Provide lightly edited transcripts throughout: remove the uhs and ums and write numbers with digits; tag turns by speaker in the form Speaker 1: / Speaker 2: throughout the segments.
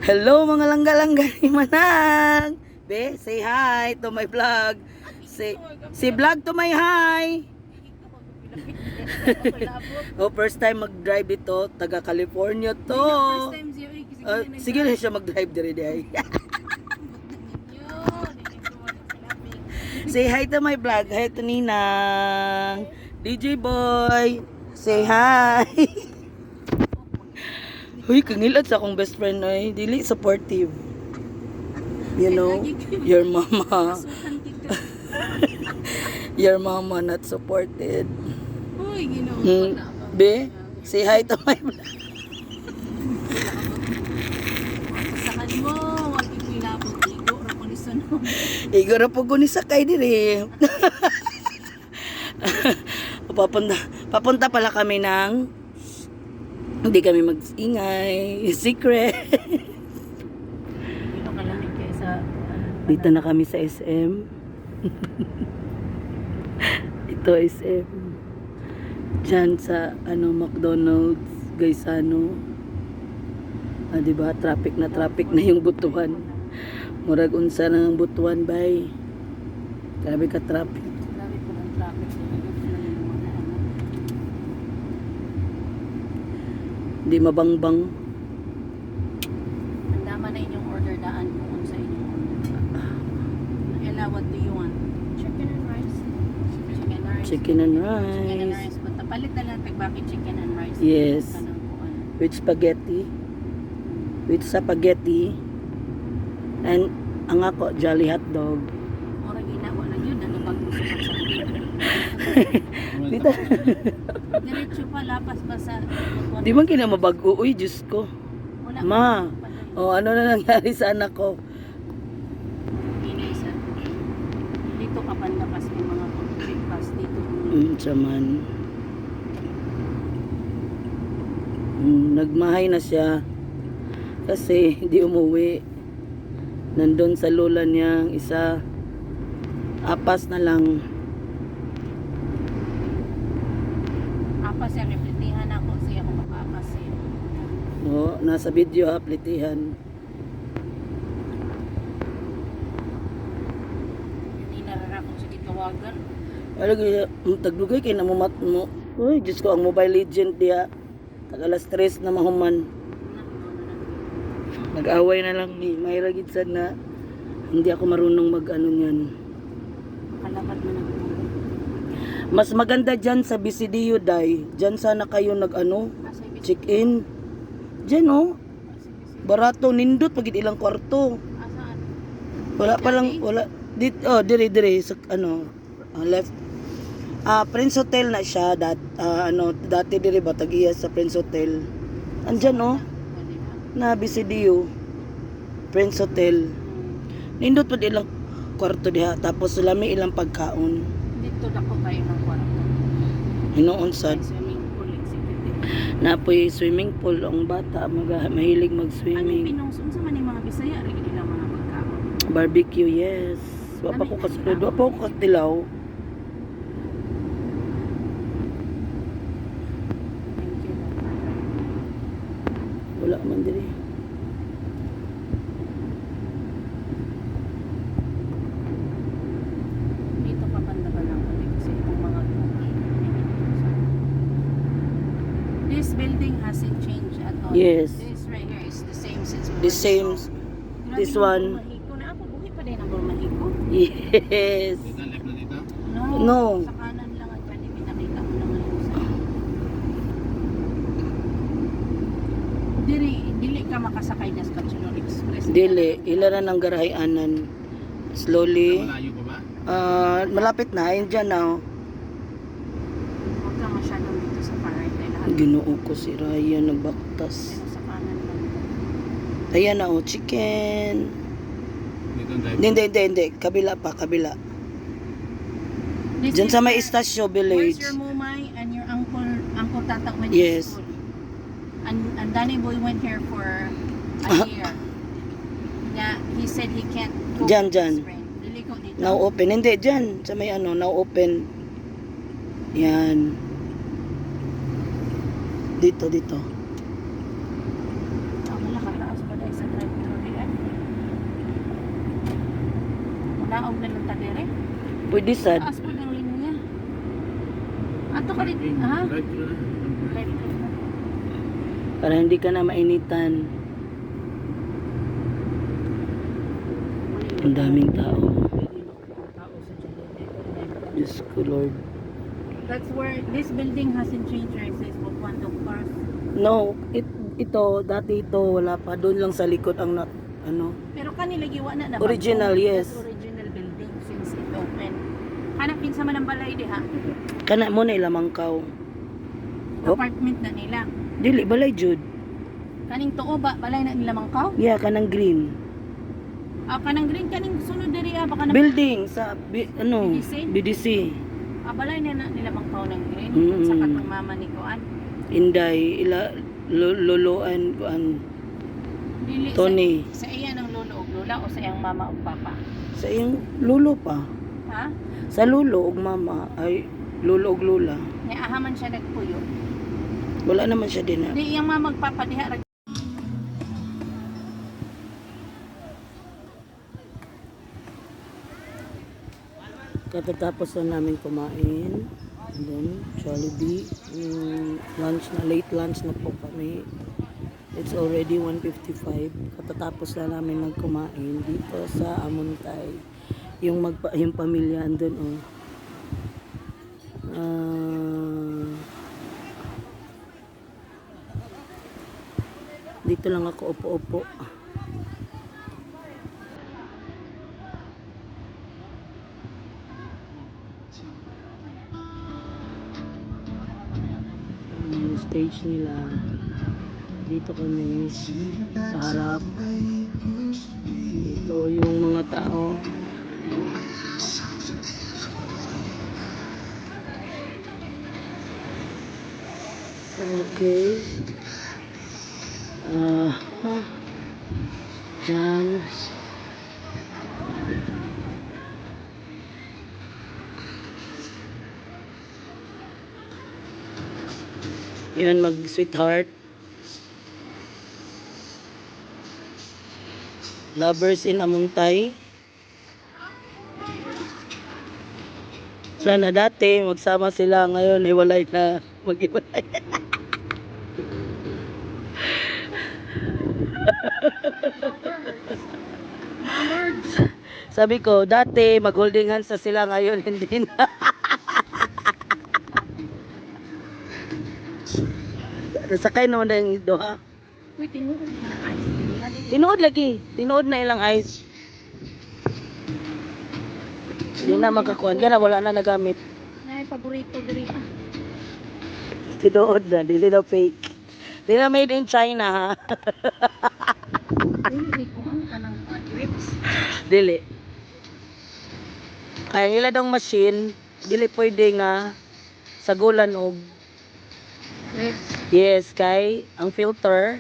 Speaker 1: Hello mga langga-langga ni Manang. Be, say hi to my vlog. Say vlog to my hi. Oh, first time mag-drive ito, taga California to. Sige na siya mag-drive dire. Say hi to my vlog. Hi to Ninang. DJ Boy. Say hi. Huy, kangilat sa akong best friend ay dili supportive. You know, your mama. Your mama not supported.
Speaker 2: Uy, ginoo.
Speaker 1: Be, say hi to my vlog.
Speaker 2: Sasakan mo, wag ilabot igo ra ko ni sunog.
Speaker 1: Igo ra po ko ni sakay dire. Papunta pala kami ng hindi kami mag-ingay. Secret.
Speaker 2: Dito kalamig kayo sa
Speaker 1: Dito na kami sa SM. Ito SM. Diyan sa McDonald's, Gaisano. Diba? Traffic na yung butuhan. Murag unsa na ng butuhan, bay. Grabe ka traffic.
Speaker 2: Grabe po ang traffic.
Speaker 1: Hindi mabangbang.
Speaker 2: Handa na inyong order daan kung sa inyong order. Ella, what do you want? Chicken and rice. Chicken and rice.
Speaker 1: Chicken and
Speaker 2: Chicken and
Speaker 1: rice.
Speaker 2: rice. But palit na lang pagbaki chicken and rice.
Speaker 1: Yes.
Speaker 2: Ka ng kuwan.
Speaker 1: With spaghetti. With spaghetti. And ang ako, jolly hot dog.
Speaker 2: Ora ginawa lang yun. Ano bang gusto ka sa
Speaker 1: Dito.
Speaker 2: Diretso pa, lapas ba sa...
Speaker 1: Di man kinamabago. Uy, Diyos ko.
Speaker 2: Wala
Speaker 1: Ma.
Speaker 2: pa.
Speaker 1: O, ano na nangyari sa anak ko?
Speaker 2: Inisa. Dito ka panlapas may mga breakfast dito.
Speaker 1: Saman. Nagmahay na siya. Kasi hindi umuwi. Nandun sa lola niya isa. Apas na lang.
Speaker 2: Apas siya, replitihan ako siya kung makapas siya.
Speaker 1: O, nasa video ha, plitihan.
Speaker 2: Hindi narara ko siya gitawagan.
Speaker 1: Taglugay kayo na mumat mo. Uy, Diyos ko, ang Mobile Legend diya. Tagalas stress na mahuman. Nag-away na lang ni Mayra Gidsan na hindi ako marunong mag-ano niyan.
Speaker 2: Makalakad mo na.
Speaker 1: Mas maganda dyan sa BCDU, Day. Dyan sana kayo check-in. Dyan, oh. Barato, nindot, pagit ilang kwarto.
Speaker 2: Asaan?
Speaker 1: Wala pa lang, wala. Dire, sa, left. Prince Hotel na siya. Dati dire ba, tag-iya sa Prince Hotel. Andyan, oh. Na BCDU. Prince Hotel. Nindot pa ilang kwarto diha. Tapos lami ilang pagkaon.
Speaker 2: Dito dako kayo ng kwarto.
Speaker 1: Hinoon sad.
Speaker 2: Swimming pool executive.
Speaker 1: Napoy swimming pool ang bata mahilig
Speaker 2: Ano
Speaker 1: mag-swimming.
Speaker 2: pinungsun sa man yung mga Bisaya rin nila mga pagkaon.
Speaker 1: Barbecue, yes. Wa pa ko kasulod, wa pa ko katilaw.
Speaker 2: Thank you.
Speaker 1: Wala man diri.
Speaker 2: Dito pa banda ka lang kasi itong mga This building hasn't changed at all.
Speaker 1: Yes.
Speaker 2: This right here is the same since we
Speaker 1: The
Speaker 2: were
Speaker 1: same.
Speaker 2: so- Grabe
Speaker 1: This
Speaker 2: yung
Speaker 1: one.
Speaker 2: Mahiko na ako. Buhay pa din ang Burmahiko.
Speaker 1: Yes.
Speaker 2: No.
Speaker 1: No.
Speaker 2: Sa kanan lang at pwede pinakita mo naman yung sa Dili ka makasakay na sa Bachelor Express.
Speaker 1: Dili, ila na ng garahayanan. Slowly.
Speaker 3: Malayo pa ba?
Speaker 1: Malapit na, ayun dyan na. Oh.
Speaker 2: Huwag ka masyadong dito sa far right. Lahat
Speaker 1: Ginoo ko si Ryan nagbaktas.
Speaker 2: pero sa kanan lang.
Speaker 1: Ayan na, oh, chicken.
Speaker 3: Dito ang drive.
Speaker 1: Hindi. Kabila pa, kabila.
Speaker 2: This
Speaker 1: Diyan
Speaker 2: is
Speaker 1: sa may
Speaker 2: where-
Speaker 1: Estacio
Speaker 2: Where's
Speaker 1: Village.
Speaker 2: your mumay and your uncle Tatak went
Speaker 1: Yes.
Speaker 2: to school? And Danny Boy went here for a year. Yeah, he said he can't go
Speaker 1: Dyan,
Speaker 2: with
Speaker 1: dyan.
Speaker 2: his friend. Dili ko dito.
Speaker 1: Now open. Hindi, dyan. Sa may now open. Yan. Dito.
Speaker 2: Wala ka taas pa dahil sa drive. Daog na lang tadere.
Speaker 1: Pwede sad.
Speaker 2: Taas po ng linya. Ato ka dito, ha?
Speaker 3: Drive through na.
Speaker 2: Left.
Speaker 1: Para hindi ka na mainitan. Ang daming tao. Diyos ko, Lord.
Speaker 2: That's where this building hasn't changed, right? It says Bukwando Cars.
Speaker 1: No, ito, dati ito, wala pa. Doon lang sa likod ang ano.
Speaker 2: Pero kanila giwa na
Speaker 1: Original, yes.
Speaker 2: That's original building since it opened. Hanapin sa man ang balay di ha.
Speaker 1: Kana mo na ilamangkaw. Oh.
Speaker 2: Apartment na nila.
Speaker 1: Dili, balay, Jude.
Speaker 2: Kaning tuo ba balay na nila mangkaw?
Speaker 1: Yeah, kanang green.
Speaker 2: Ah, kanang green kaning sunod diri ah baka na
Speaker 1: Building sa,
Speaker 2: BDC?
Speaker 1: BDC.
Speaker 2: balay na nila mangkaw ng green.
Speaker 1: Mm.
Speaker 2: Sa katong mama ni Kuan.
Speaker 1: Inday, luluan, kuan,
Speaker 2: Dili
Speaker 1: Tony.
Speaker 2: Sa iya ng lolo ug lola o sa iyang mama ug papa?
Speaker 1: Sa iyong lulo pa.
Speaker 2: Ha?
Speaker 1: Sa lulo ug mama, ay lulo ug lula.
Speaker 2: Ni ahaman siya nagpuyo.
Speaker 1: Wala naman siya din.
Speaker 2: Di iyang mama ug papa diha ra.
Speaker 1: Katatapos na namin kumain. And then, Jollibee. Lunch na, late lunch na po kami. It's already 1:55. Katatapos na namin nagkumain dito sa Amuntay. Yung pamilya andun, oh. Dito lang ako upo-upo. Yung stage nila. Dito kami sa harap. Ito yung mga tao. Okay. Diyan. Yun, mag-sweetheart. Lovers in Amuntay. Sana dati, magsama sila. Ngayon, iwalay na. Mag-iwalay. Sabi ko, dati, mag-holding hands na sila. Ngayon, hindi na. Sakay naman na yung doha.
Speaker 2: Uy, tinuod.
Speaker 1: Tinuod lagi. Tinuod na ilang ice. Hindi na makakuhan. Kaya wala na nagamit.
Speaker 2: Nay paborito diri ah.
Speaker 1: Tinuod na. Dili na fake. Dili na made in China, ha?
Speaker 2: Dili ko ka ng grips.
Speaker 1: Dili. Kaya nila dong machine, dili pwede nga sagulan og.
Speaker 2: Grips.
Speaker 1: Yes, kay ang filter.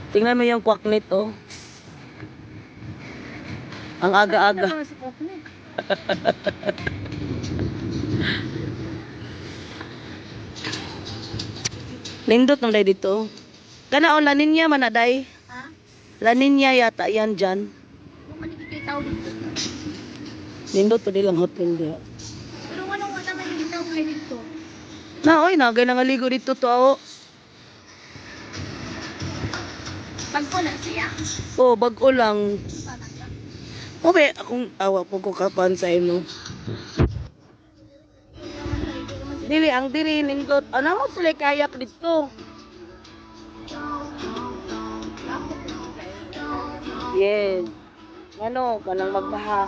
Speaker 1: Tingnan mo yung kwak nito. Ang aga-aga.
Speaker 2: Ano sa coconut?
Speaker 1: Nindot nang day dito. Kana o laninya man na day.
Speaker 2: Ha?
Speaker 1: Laninya yata yan dyan.
Speaker 2: Kung ano kay tao dito.
Speaker 1: Nindot pa nilang hotel diya.
Speaker 2: Pero ano wala man yung itaw kay dito.
Speaker 1: Na oy, nagay nangaligo dito to ako.
Speaker 2: Pagko na siya.
Speaker 1: Oh, bag-o lang.
Speaker 2: Parang lang.
Speaker 1: Obe, akong awa po ko kapan sa imo. Dili, ang diri nindot. Ano mo sila kayak dito? Yes. Ano, kanang magbaha.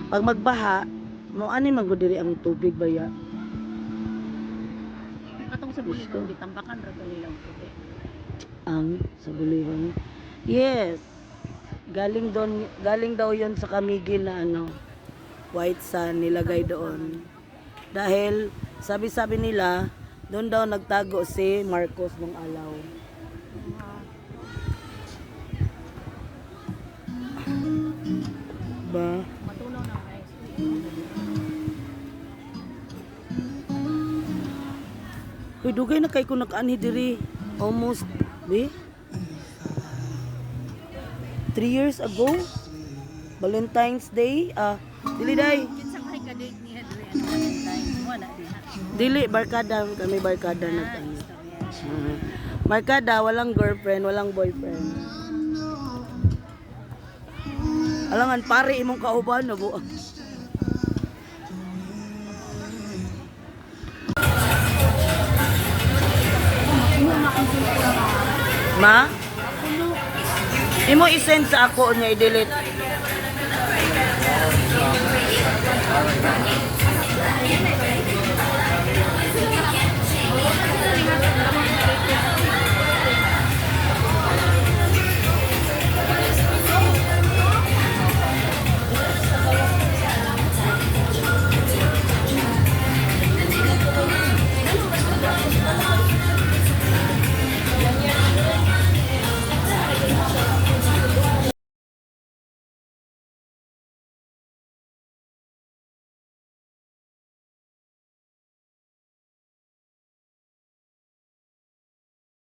Speaker 1: Pag magbaha, mo ani magudiri ang tubig baya.
Speaker 2: Katong sa buligon ditambakan ra kanilang puti.
Speaker 1: Ang sa bulihon. Yes. Galing daw 'yon sa Kamigil na ano, white sand nilagay doon. Dahil sabi nila, doon daw nagtago si Marcos ng alaw. Ba?
Speaker 2: Matunaw na guys.
Speaker 1: Hoy, dugay na kay ko nakaani diri. Almost, be? 3 years ago? Valentine's Day. Dili day.
Speaker 2: Kinsa kay ka date niya dre ano Valentine's mo na diha.
Speaker 1: Dili barkada kami barkada na ano. Barkada walang girlfriend, walang boyfriend. Alangan pare imong kauban no bu. Ma? Imo i-send sa ako niya i-delete.